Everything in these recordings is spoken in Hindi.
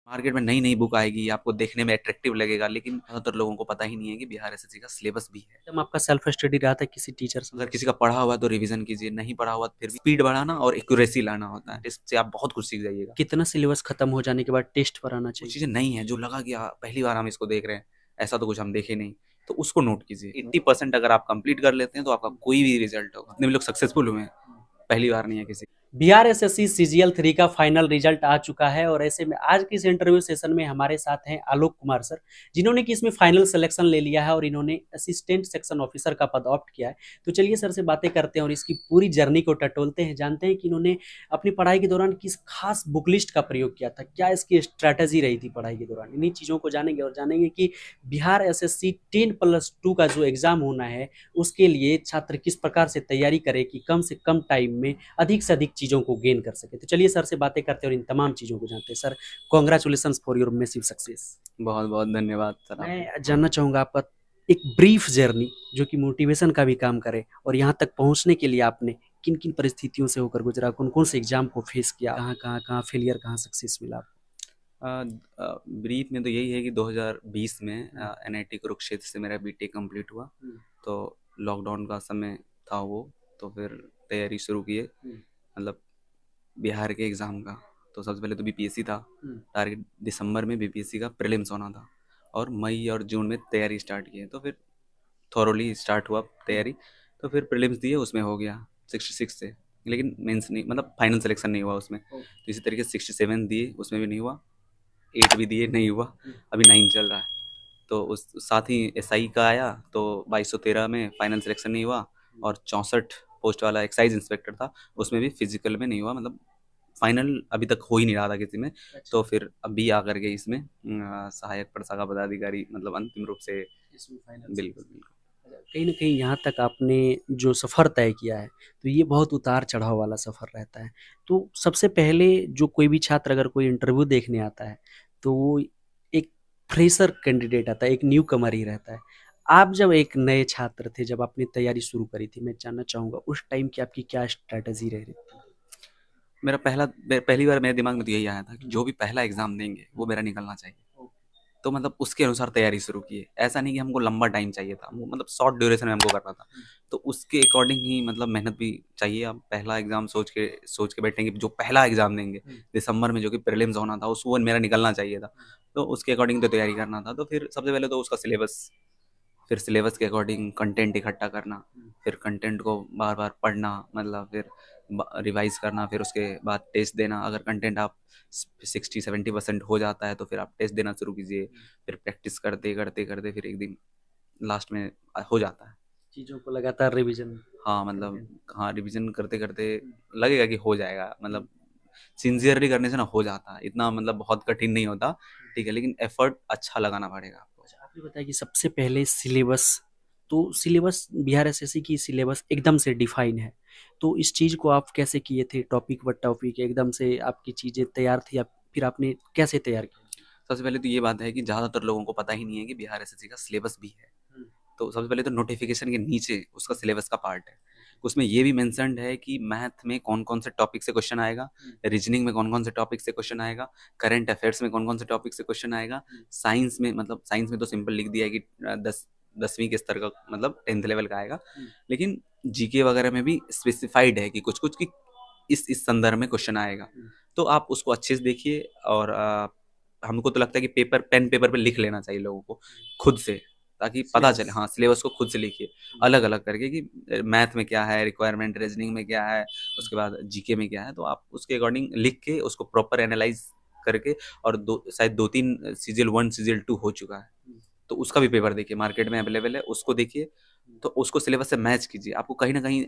मार्केट में नई नई बुक आएगी, आपको देखने में अट्रैक्टिव लगेगा, लेकिन ज़्यादातर लोगों को पता ही नहीं है कि बिहार एसएससी का सिलेबस भी है। एकदम आपका सेल्फ स्टडी रहा था किसी टीचर से? अगर किसी का पढ़ा हुआ है तो रिवीजन कीजिए, नहीं पढ़ा हुआ तो फिर भी स्पीड बढ़ाना और एक्यूरेसी लाना होता है, इससे आप बहुत कुछ सीख जाइएगा। कितना सिलेबस खत्म हो जाने के बाद टेस्ट पर आना कुछ चाहिए? चीज़ें नई हैं जो लगा कि पहली बार हम इसको देख रहे हैं, ऐसा तो कुछ हम देखे नहीं, तो उसको नोट कीजिए। 80% अगर आप कंप्लीट कर लेते हैं तो आपका कोई भी रिजल्ट होगा, जितने भी लोग सक्सेसफुल हुए हैं, पहली बार नहीं है किसी। बिहार एसएससी सीजीएल 3 का फाइनल रिजल्ट आ चुका है और ऐसे में आज के इस इंटरव्यू सेशन में हमारे साथ हैं आलोक कुमार सर, जिन्होंने कि इसमें फाइनल सिलेक्शन ले लिया है और इन्होंने असिस्टेंट सेक्शन ऑफिसर का पद ऑप्ट किया है। तो चलिए सर से बातें करते हैं और इसकी पूरी जर्नी को टटोलते हैं, जानते हैं कि इन्होंने अपनी पढ़ाई के दौरान किस खास बुक लिस्ट का प्रयोग किया था, क्या इसकी स्ट्रैटेजी रही थी पढ़ाई के दौरान। इन्हीं चीज़ों को जानेंगे और जानेंगे कि बिहार एसएससी 10+2 का जो एग्जाम होना है उसके लिए छात्र किस प्रकार से तैयारी करे कि कम से कम टाइम में अधिक से अधिक चीज़ों को गेन कर सके। तो चलिए सर से बातें करते हैं और इन तमाम चीज़ों को जानते हैं। Sir, congratulation for your massive success. बहुत बहुत धन्यवाद सर आपका। मैं जानना चाहूँगा आपका एक ब्रीफ जर्नी जो कि मोटिवेशन का भी काम करे और यहाँ तक पहुँचने के लिए आपने किन किन परिस्थितियों से होकर गुजरा, कौन कौन से एग्जाम को फेस किया, कहाँ फेलियर, कहाँ सक्सेस मिला? ब्रीफ में तो यही है कि 2020 में एनआईटी कुरुक्षेत्र से मेरा बीटेक कंप्लीट हुआ, तो लॉकडाउन का समय था वो, तो फिर तैयारी शुरू किए, मतलब बिहार के एग्ज़ाम का। तो सबसे पहले तो बीपीएससी था, टारगेट दिसंबर में बीपीएससी का प्रीलिम्स होना था, और मई और जून में तैयारी स्टार्ट की है, तो फिर थॉरोली स्टार्ट हुआ तैयारी, तो फिर प्रीलिम्स दिए, उसमें हो गया 66 से, लेकिन मेंस नहीं, मतलब फाइनल सिलेक्शन नहीं हुआ उसमें। तो इसी तरीके से 67 दिए, उसमें भी नहीं हुआ, 8 भी दिए, नहीं हुआ, अभी 9 चल रहा है। तो उस साथ ही एसआई का आया, तो 2213 में फाइनल सिलेक्शन नहीं हुआ, और 64 पोस्ट वाला एक्साइज इंस्पेक्टर था, उसमें भी फिजिकल में नहीं हुआ, मतलब फाइनल अभी तक हो ही नहीं रहा था किसी में। तो फिर अभी आकर के इसमें सहायक प्रशाखा पदाधिकारी, मतलब अंतिम रूप से। बिल्कुल बिल्कुल। कहीं न कहीं यहाँ तक आपने जो सफ़र तय किया है, तो ये बहुत उतार-चढ़ाव वाला सफ़र रहता है। तो सबसे पहले जो कोई भी छात्र अगर कोई इंटरव्यू देखने आता है, तो वो एक फ्रेशर कैंडिडेट आता है, एक न्यूकमर ही रहता है। आप जब एक नए छात्र थे, जब आपने तैयारी शुरू करी थी, मैं जानना चाहूँगा उस टाइम की आपकी क्या स्ट्रैटेजी रही थी? मेरा पहली बार मेरे दिमाग में तो यही आया था कि जो भी पहला एग्ज़ाम देंगे वो मेरा निकलना चाहिए। तो मतलब उसके अनुसार तैयारी शुरू की है। ऐसा नहीं कि हमको लंबा टाइम चाहिए था, वो मतलब शॉर्ट ड्यूरेशन में हमको करना था। तो उसके अकॉर्डिंग ही मतलब मेहनत भी चाहिए। अब पहला एग्ज़ाम सोच के बैठेंगे, जो पहला एग्ज़ाम देंगे दिसंबर में, जो कि प्रीलिम्स होना था, उस वो मेरा निकलना चाहिए था। तो उसके अकॉर्डिंग तो तैयारी करना था। तो फिर सबसे पहले तो उसका सिलेबस, फिर सिलेबस के अकॉर्डिंग कंटेंट इकट्ठा करना, फिर कंटेंट को बार बार पढ़ना, मतलब फिर रिवाइज करना, फिर उसके बाद टेस्ट देना। अगर कंटेंट आप 60-70% हो जाता है तो फिर आप टेस्ट देना शुरू कीजिए, फिर प्रैक्टिस करते करते करते फिर एक दिन लास्ट में हो जाता है। चीज़ों को लगातार रिवीजन। हाँ, मतलब हाँ, रिवीजन करते करते लगेगा कि हो जाएगा, मतलब सिंसियरली करने से ना हो जाता है, इतना मतलब बहुत कठिन नहीं होता, ठीक है, लेकिन एफर्ट अच्छा लगाना पड़ेगा आपको। अच्छा, आपने बताया कि सबसे पहले सिलेबस, तो सिलेबस बिहार एसएससी की सिलेबस एकदम से डिफाइन है, तो इस चीज़ को आप कैसे किए थे? टॉपिक व टॉपिक एकदम से आपकी चीज़ें तैयार थी या फिर आपने कैसे तैयार किया? सबसे पहले तो ये बात है कि ज़्यादातर लोगों को पता ही नहीं है कि बिहार एसएससी का सिलेबस भी है। तो सबसे पहले तो नोटिफिकेशन के नीचे उसका सिलेबस का पार्ट है, उसमें ये भी मेंशन्ड है कि मैथ में कौन कौन से टॉपिक से क्वेश्चन आएगा, रीजनिंग में कौन कौन से टॉपिक से क्वेश्चन आएगा, करंट अफेयर्स में कौन कौन से टॉपिक से क्वेश्चन आएगा, साइंस में, मतलब साइंस में तो सिंपल लिख दिया है कि 10वीं के स्तर का, मतलब 10th लेवल का आएगा, लेकिन जीके वगैरह में भी स्पेसिफाइड है कि कुछ कुछ कि इस संदर्भ में क्वेश्चन आएगा। तो आप उसको अच्छे से देखिए, और हमको तो लगता है कि पेपर पे लिख लेना चाहिए लोगों को खुद से, ताकि पता चले। हाँ, सिलेबस को खुद से लिखिए, अलग अलग करके कि मैथ में क्या है रिक्वायरमेंट, रीजनिंग में क्या है, उसके बाद जीके में क्या है, तो आप उसके अकॉर्डिंग लिख के उसको प्रॉपर एनालाइज करके, और शायद 2-3 सीजीएल 1 सीजीएल 2 हो चुका है, तो उसका भी पेपर देखिए, मार्केट में अवेलेबल है, उसको देखिए। तो उसको सिलेबस से मैच कीजिए, आपको कहीं ना कहीं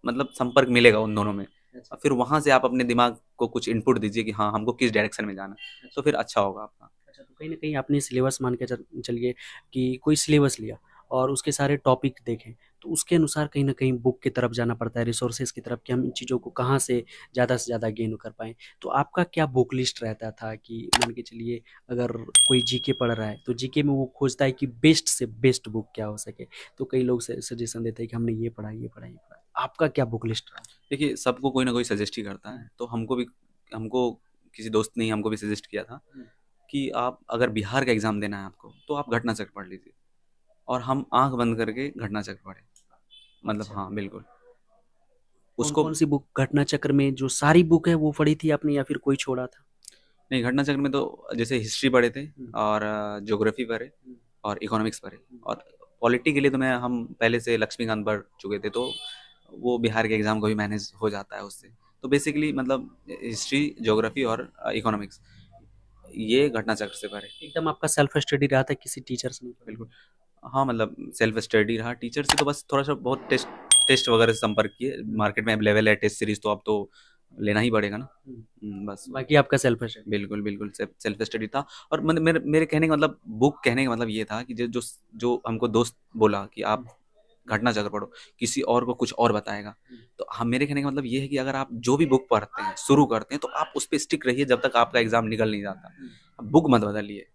मतलब संपर्क मिलेगा उन दोनों में, और फिर वहां से आप अपने दिमाग को कुछ इनपुट दीजिए कि हाँ, हमको किस डायरेक्शन में जाना है, तो फिर अच्छा होगा आपका। अच्छा, तो कहीं न कहीं आपने सिलेबस मान के चलिए कि कोई सिलेबस लिया और उसके सारे टॉपिक देखें, तो उसके अनुसार कहीं न कहीं बुक की तरफ जाना पड़ता है, रिसोर्सेज़ की तरफ कि हम इन चीज़ों को कहाँ से ज़्यादा गेन कर पाएँ। तो आपका क्या बुक लिस्ट रहता था कि मान के चलिए अगर कोई जीके पढ़ रहा है, तो जीके में वो खोजता है कि बेस्ट से बेस्ट बुक क्या हो सके, तो कई लोग सजेशन देते हैं कि हमने ये पढ़ा, ये पढ़ा, ये पढ़ा। आपका क्या बुक लिस्ट रहा? देखिए, सबको कोई ना कोई सजेस्ट ही करता है, तो हमको किसी दोस्त ने ही हमको भी सजेस्ट किया था कि आप अगर बिहार का एग्ज़ाम देना है आपको, तो आप घटना चक्र पढ़ लीजिए। और हम आँख बंद करके घटना चक्र पढ़े। मतलब अच्छा। हाँ, बिल्कुल। कौन उसको कौन सी बुक घटना चक्र में, जो सारी बुक है वो पढ़ी थी आपने या फिर कोई छोड़ा था? नहीं, घटना चक्र में तो जैसे हिस्ट्री पढ़े थे हम्म, और ज्योग्राफी पढ़े हम्म, और इकोनॉमिक्स पढ़े। हम्म, और पॉलिटी के लिए तो मैं हम पहले से लक्ष्मीकांत पढ़ चुके थे, तो वो बिहार के एग्ज़ाम को भी मैनेज हो जाता है उससे। तो बेसिकली मतलब हिस्ट्री, ज्योग्राफी और इकोनॉमिक्स, ये घटना चक्र से पढ़े। एकदम आपका सेल्फ स्टडी रहा था, किसी टीचर से नहीं पढ़ा? बिल्कुल। हाँ, मतलब सेल्फ स्टडी रहा। टीचर से तो बस थोड़ा-सा बहुत टेस्ट टेस्ट वगैरह से संपर्क किए। मार्केट में अवेलेबल है टेस्ट सीरीज़, तो अब तो लेना ही पड़ेगा ना। बस वही। बाकी आपका सेल्फ स्टडी। बिल्कुल, बिल्कुल सेल्फ स्टडी था। और मतलब मेरे मेरे कहने का मतलब, बुक कहने का मतलब ये था कि जो जो जो हमको दोस्त बोला कि आप घटना चक्र पढ़ो, किसी और को कुछ और बताएगा। तो हम मेरे कहने का मतलब ये है कि अगर आप जो भी बुक पढ़ते हैं, शुरू करते हैं, तो आप उस पे स्टिक रहिए जब तक आपका एग्ज़ाम निकल नहीं जाता। अब बुक मत बदलिए।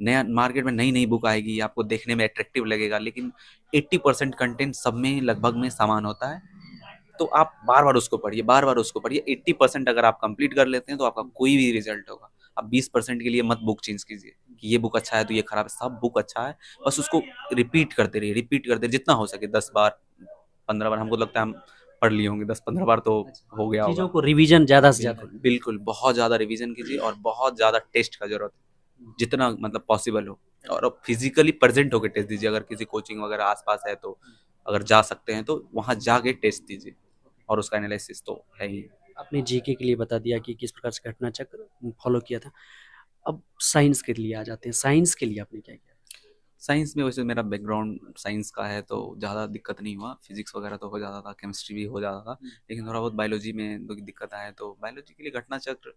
नया मार्केट में नई-नई बुक आएगी, आपको देखने में अट्रैक्टिव लगेगा, लेकिन 80% कंटेंट सब में लगभग में समान होता है। तो आप बार-बार उसको पढ़िए, बार-बार उसको पढ़िए। 80% अगर आप कंप्लीट कर लेते हैं, तो आपका कोई भी रिजल्ट होगा। आप 20% के लिए मत बुक चेंज कीजिए कि ये बुक अच्छा है तो ये खराब है। सब बुक अच्छा है, बस उसको रिपीट करते रहिए जितना हो सके। 10 बार, 15 बार, हमको लगता है हम पढ़ लिए होंगे। 10-15 बार तो हो गया चीज़ों होगा। को रिवीजन ज़्यादा से ज़्यादा बिल्कुल, करें। बिल्कुल, बहुत ज़्यादा रिवीजन कीजिए और बहुत ज़्यादा टेस्ट का ज़रूरत है, जितना मतलब पॉसिबल हो। और अब फिज़िकली प्रेज़ेंट होके टेस्ट दीजिए, अगर किसी कोचिंग वगैरह आस-पास है तो, अगर जा सकते हैं तो वहाँ जाके टेस्ट दीजिए, और उसका एनालिसिस तो है ही। आपने जीके के लिए बता दिया कि किस प्रकार से घटना चक्र फॉलो किया था। अब साइंस के लिए आ जाते हैं। साइंस के लिए आपने क्या किया? साइंस में वैसे मेरा बैकग्राउंड साइंस का है, तो ज़्यादा दिक्कत नहीं हुआ। फिज़िक्स वगैरह तो हो जाता था, केमिस्ट्री भी हो जाता था, लेकिन थोड़ा बहुत बायोलॉजी में तो दिक्कत आया, तो बायोलॉजी के लिए घटना चक्र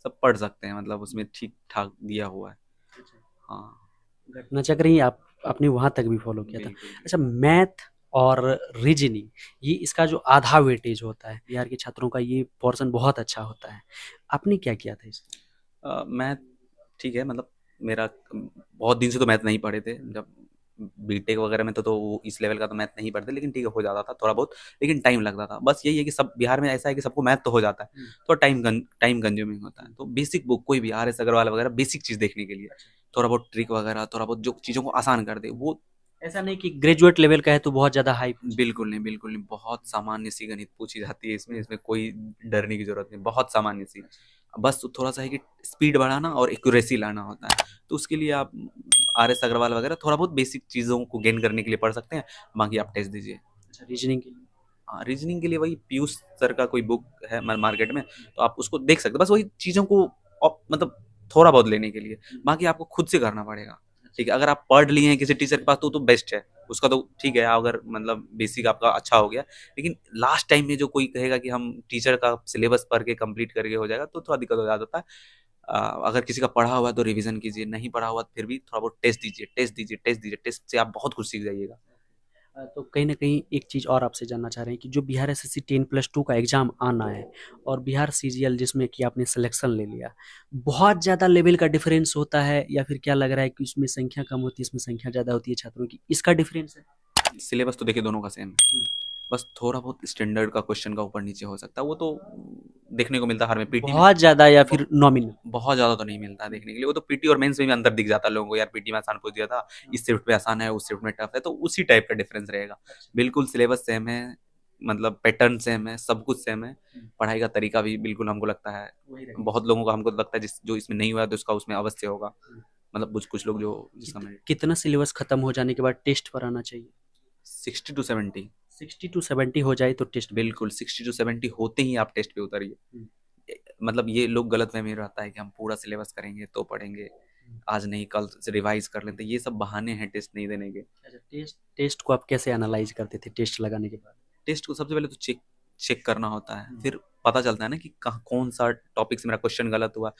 सब पढ़ सकते हैं, मतलब उसमें ठीक-ठाक दिया हुआ है। हाँ, घटना चक्र ही आपने वहाँ तक भी फॉलो किया था। बिल्कुल, अच्छा, बिल्कुल। मैथ और रीजनिंग, ये इसका जो आधा वेटेज होता है, बिहार के छात्रों का ये पोर्शन बहुत अच्छा होता है। आपने क्या किया था इसमें? मैथ ठीक है, मतलब मेरा बहुत दिन से तो मैथ नहीं पढ़े थे। जब बीटेक वगैरह में तो वो इस लेवल का तो मैथ नहीं पढ़ते, लेकिन ठीक है, हो जाता था थोड़ा बहुत, लेकिन टाइम लगता था। बस यही है कि सब बिहार में ऐसा है कि सबको मैथ तो हो जाता है, तो टाइम कंज्यूमिंग होता है। तो बेसिक बुक कोई भी आर एस अग्रवाल वगैरह, बेसिक चीज़ देखने के लिए, थोड़ा बहुत ट्रिक वगैरह, थोड़ा बहुत जो चीज़ों को आसान कर दे वो। ऐसा नहीं कि ग्रेजुएट लेवल का है तो बहुत ज़्यादा हाई पूछे। बिल्कुल नहीं, बिल्कुल नहीं। बहुत सामान्य सी गणित पूछी जाती है इसमें, इसमें कोई डरने की ज़रूरत नहीं, बहुत सामान्य सी। बस थोड़ा-सा है कि स्पीड बढ़ाना और एक्यूरेसी लाना होता है। तो उसके लिए आप आर.एस. अग्रवाल वगैरह थोड़ा बहुत बेसिक चीज़ों को गेन करने के लिए पढ़ सकते हैं, बाकी आप टेस्ट दीजिए। अच्छा, रीजनिंग के लिए? रीजनिंग के लिए वही पीयूष सर का कोई बुक है मार्केट में, तो आप उसको देख सकते हैं। बस वही चीज़ों को मतलब थोड़ा बहुत लेने के लिए, बाकी आपको खुद से करना पड़ेगा। ठीक है, अगर आप पढ़ लिए हैं किसी टीचर के पास तो बेस्ट है, उसका तो ठीक है, अगर मतलब बेसिक आपका अच्छा हो गया। लेकिन लास्ट टाइम में जो कोई कहेगा कि हम टीचर का सिलेबस पढ़ के कंप्लीट करके हो जाएगा, तो थोड़ा दिक्कत हो जाता है। अगर किसी का पढ़ा हुआ है तो रिवीजन कीजिए, नहीं पढ़ा हुआ फिर भी थोड़ा बहुत टेस्ट दीजिए, टेस्ट से आप बहुत कुछ सीख जाइएगा। तो कहीं न कहीं एक चीज़ और आपसे जानना चाह रहे हैं कि जो बिहार एसएससी 10+2 का एग्ज़ाम आना है और बिहार सीजीएल जिसमें कि आपने सिलेक्शन ले लिया, बहुत ज़्यादा लेवल का डिफरेंस होता है या फिर क्या लग रहा है कि उसमें संख्या कम होती है, इसमें संख्या ज़्यादा होती है छात्रों की, इसका डिफरेंस है? सिलेबस तो देखिए दोनों का सेम है, बस थोड़ा बहुत स्टैंडर्ड का क्वेश्चन का ऊपर नीचे हो सकता है, वो तो देखने को मिलता है हर में, पीटी में। बहुत ज़्यादा या ब- फिर नॉमिनल? बहुत ज़्यादा तो नहीं मिलता है देखने के लिए, वो तो पीटी और मेंस में भी अंतर दिख जाता है लोगों को, यार पीटी में आसान पूछ दिया था, इस शिफ्ट पे आसान है, उस शिफ्ट में टफ है, तो उसी टाइप का डिफरेंस रहेगा। बिल्कुल सिलेबस सेम है, मतलब पैटर्न सेम है, सब कुछ सेम है। पढ़ाई का तरीका भी बिल्कुल हमको लगता है, बहुत लोगों का हमको लगता है जिस जो इसमें नहीं हुआ है तो उसका उसमें अवश्य होगा। मतलब कुछ कुछ लोग जो जिसका मेरिट कितना सिलेबस खत्म हो जाने के बाद टेस्ट पर आना चाहिए? 60 to 70। 60 टू 70 हो जाए तो टेस्ट? बिल्कुल 60 to 70 होते ही आप टेस्ट पे उतरिए। मतलब ये लोग गलतफहमी में रहता है कि हम पूरा सिलेबस करेंगे तो पढ़ेंगे, आज नहीं कल से रिवाइज कर लेते, ये सब बहाने हैं टेस्ट नहीं देने के। अच्छा, टेस्ट टेस्ट को आप कैसे एनालाइज करते थे टेस्ट लगाने के बाद? टेस्ट को सबसे पहले तो चेक चेक करना होता है, फिर पता चलता है ना कि कहाँ कौन सा टॉपिक से मेरा क्वेश्चन गलत हुआ।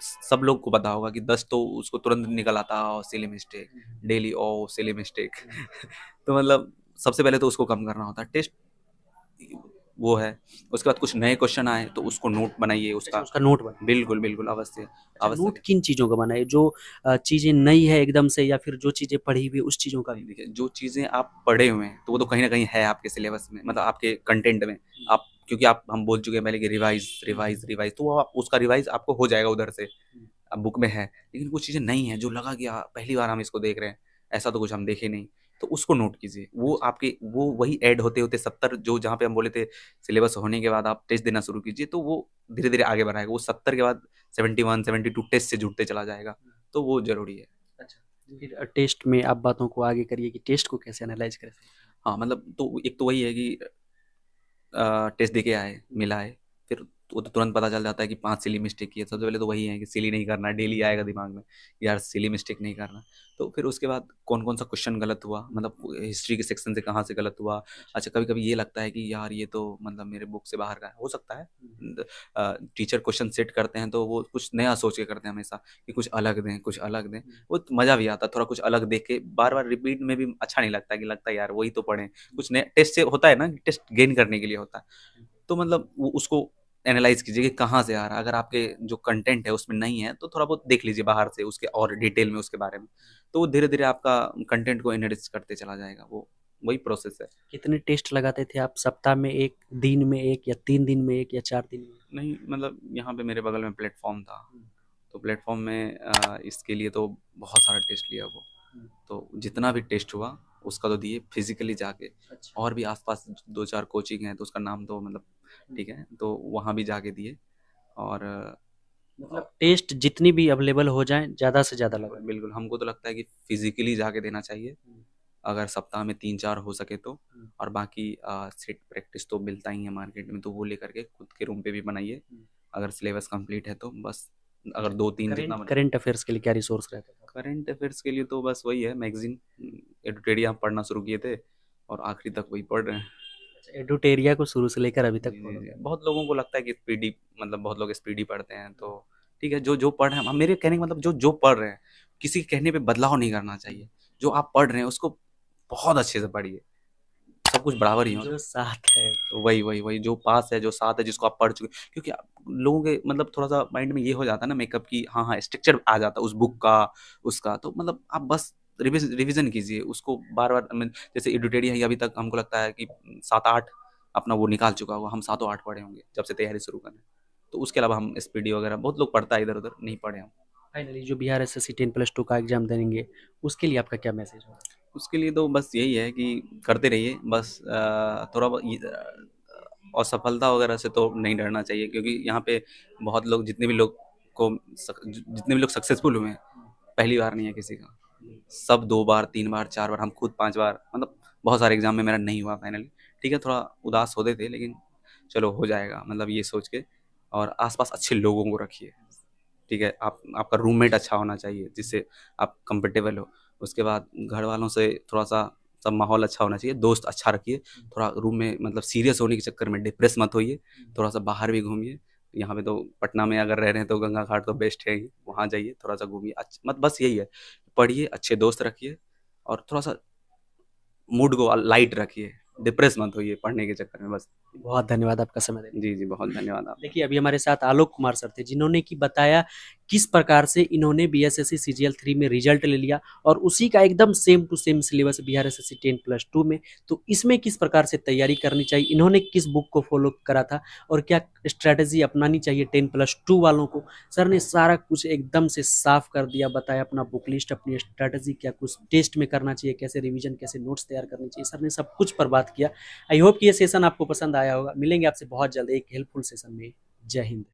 सब लोग को पता होगा कि 10 तो उसको तुरंत निकल आता है, सिली मिस्टेक डेली, ओ सिली मिस्टेक। तो मतलब सबसे पहले तो उसको कम करना होता है। टेस्ट वो है, उसके बाद कुछ नए क्वेश्चन आए तो उसको नोट बनाइए अच्छा, उसका। उसका नोट बना। बिल्कुल बिल्कुल, अवश्य अच्छा, अवश्य। नोट किन चीज़ों का बना है? जो चीज़ें नई है एकदम से या फिर जो चीज़ें पढ़ी हुई उस चीज़ों का? नहीं देखिए, जो चीज़ें आप पढ़े हुए हैं तो वो तो कहीं ना कहीं है आपके सिलेबस में, मतलब आपके कंटेंट में। आप क्योंकि आप हम बोल चुके हैं पहले कि रिवाइज रिवाइज रिवाइज, तो वो उसका रिवाइज आपको हो जाएगा उधर से, अब बुक में है। लेकिन कुछ चीज़ें नहीं है जो लगा कि पहली बार हम इसको देख रहे हैं, ऐसा तो कुछ हम देखे नहीं, तो उसको नोट कीजिए। वो आपके वो वही ऐड होते होते 70 जो जहाँ पे हम बोले थे सिलेबस होने के बाद आप टेस्ट देना शुरू कीजिए, तो वो धीरे धीरे आगे बढ़ाएगा। वो 70 के बाद 71 72 टेस्ट से जुड़ते चला जाएगा, तो वो जरूरी है। अच्छा, फिर टेस्ट में आप बातों को आगे करिए कि टेस्ट को कैसे एनालाइज करें। हाँ मतलब तो एक तो वही है कि टेस्ट दे के आए, मिला है, फिर वो तो तुरंत पता चल जाता है कि 5 सिली मिस्टेक की है। सबसे पहले तो वही है कि सिली नहीं करना, डेली आएगा दिमाग में यार सिली मिस्टेक नहीं करना। तो फिर उसके बाद कौन कौन सा क्वेश्चन गलत हुआ, मतलब हिस्ट्री के सेक्शन से कहाँ से गलत हुआ। अच्छा कभी कभी ये लगता है कि यार ये तो मतलब मेरे बुक से बाहर का है, हो सकता है। टीचर क्वेश्चन सेट करते हैं तो वो कुछ नया सोच के करते हैं हमेशा, कि कुछ अलग दें कुछ अलग दें, वो तो मज़ा भी आता है थोड़ा कुछ अलग देख के। बार बार रिपीट में भी अच्छा नहीं लगता, कि लगता है यार वही तो पढ़ें कुछ नया। टेस्ट से होता है ना, टेस्ट गेन करने के लिए होता है, तो मतलब वो उसको एनालाइज कीजिए कि कहाँ से आ रहा है। अगर आपके जो कंटेंट है उसमें नहीं है तो थोड़ा बहुत देख लीजिए बाहर से उसके और डिटेल में उसके बारे में, तो वो धीरे धीरे आपका कंटेंट को एनरिच करते चला जाएगा। वो वही प्रोसेस है। कितने टेस्ट लगाते थे आप, सप्ताह में 1, दिन में 1, या 3 दिन में 1, या 4 दिन में? नहीं मतलब यहाँ पे मेरे बगल में प्लेटफॉर्म था, तो प्लेटफॉर्म में इसके लिए तो बहुत सारा टेस्ट लिया वो, तो जितना भी टेस्ट हुआ उसका तो दिए फिजिकली जाके। अच्छा। और भी आसपास 2-4 कोचिंग हैं तो उसका नाम तो मतलब ठीक है, तो वहाँ भी जाके दिए। और मतलब टेस्ट जितनी भी अवेलेबल हो जाए ज़्यादा से ज़्यादा लगाएं। बिल्कुल हमको तो लगता है कि फिजिकली जाके देना चाहिए, अगर सप्ताह में 3-4 हो सके तो। और बाकी सेट प्रैक्टिस तो मिलता ही है मार्केट में, तो वो लेकर के खुद के रूम पे भी बनाइए, अगर सिलेबस कंप्लीट है तो बस। अगर 2-3 जितना करंट अफेयर्स के लिए क्या रिसोर्स रहता था? करंट अफेयर्स के लिए तो बस वही है मैगजीन एडुटेरिया पढ़ना शुरू किए थे और आखिरी तक वही पढ़ रहे हैं। एडुटेरिया को शुरू से लेकर अभी तक जी, फॉलो जी, कर। बहुत लोगों को लगता है कि स्पीडी, मतलब बहुत लोग स्पीडी पढ़ते हैं, तो ठीक है जो जो पढ़ रहे हैं। मेरे कहने का मतलब जो जो पढ़ रहे हैं, किसी के कहने पे बदलाव नहीं करना चाहिए। जो आप पढ़ रहे हैं उसको बहुत अच्छे से पढ़िए, सब कुछ बराबर ही हो। जो साथ है तो वही वही वही जो पास है जो साथ है जिसको आप पढ़ चुके, क्योंकि लोगों के मतलब थोड़ा सा माइंड में ये हो जाता है ना मेकअप की, हाँ हाँ स्ट्रक्चर आ जाता है उस बुक का उसका, तो मतलब आप बस रिविजन कीजिए उसको बार बार। जैसे एडुटेरिया ही अभी तक हमको लगता है कि 7-8 अपना वो निकाल चुका होगा, हम 7-8 पढ़े होंगे जब से तैयारी शुरू करें। तो उसके अलावा हम स्पीडी वगैरह बहुत लोग पढ़ता है इधर उधर, नहीं पढ़े हम। फाइनली जो बिहार एसएससी 10+2 का एग्जाम देंगे, उसके लिए आपका क्या मैसेज होगा? उसके लिए तो बस यही है कि करते रहिए बस, थोड़ा असफलता वगैरह से तो नहीं डरना चाहिए, क्योंकि यहाँ पे बहुत लोग जितने भी लोग को जितने भी लोग सक्सेसफुल हुए हैं, पहली बार नहीं है किसी का, सब 2 बार 3 बार 4 बार, हम खुद 5 बार, मतलब बहुत सारे एग्जाम में मेरा नहीं हुआ फाइनली। ठीक है थोड़ा उदास होते थे, लेकिन चलो हो जाएगा, मतलब ये सोच के। और आसपास अच्छे लोगों को रखिए, ठीक है। आपका रूममेट अच्छा होना चाहिए जिससे आप कंफर्टेबल हो। उसके बाद घर वालों से थोड़ा सा सब माहौल अच्छा होना चाहिए, दोस्त अच्छा रखिए। थोड़ा रूम में मतलब सीरियस होने के चक्कर में डिप्रेस मत होइए, थोड़ा सा बाहर भी घूमिए। यहाँ पे तो पटना में अगर रह रहे हैं तो गंगा घाट तो बेस्ट है ही, वहाँ जाइए थोड़ा सा घूमिए। मत बस यही है, पढ़िए अच्छे दोस्त रखिए और थोड़ा सा मूड को लाइट रखिए, डिप्रेस मत होइए पढ़ने के चक्कर में बस। बहुत धन्यवाद आपका समय देने। जी जी बहुत धन्यवाद आप। देखिए अभी हमारे साथ आलोक कुमार सर थे, जिन्होंने कि बताया किस प्रकार से इन्होंने बीएसएससी सीजीएल 3 में रिजल्ट ले लिया, और उसी का एकदम same to same syllabus Bihar SSC 10+2 में। तो इसमें किस प्रकार से तैयारी करनी चाहिए, इन्होंने किस बुक को फॉलो करा था, और क्या स्ट्रैटेजी अपनानी चाहिए 10+2 वालों को, सर ने सारा कुछ एकदम से साफ कर दिया, बताया अपना बुक लिस्ट, अपनी स्ट्रैटेजी, क्या कुछ टेस्ट में करना चाहिए, कैसे रिविजन, कैसे नोट्स तैयार करनी चाहिए, सर ने सब कुछ पर बात किया। आई होप कि ये सेशन आपको पसंद आया होगा। मिलेंगे आपसे बहुत जल्द एक हेल्पफुल सेशन में। जय हिंद।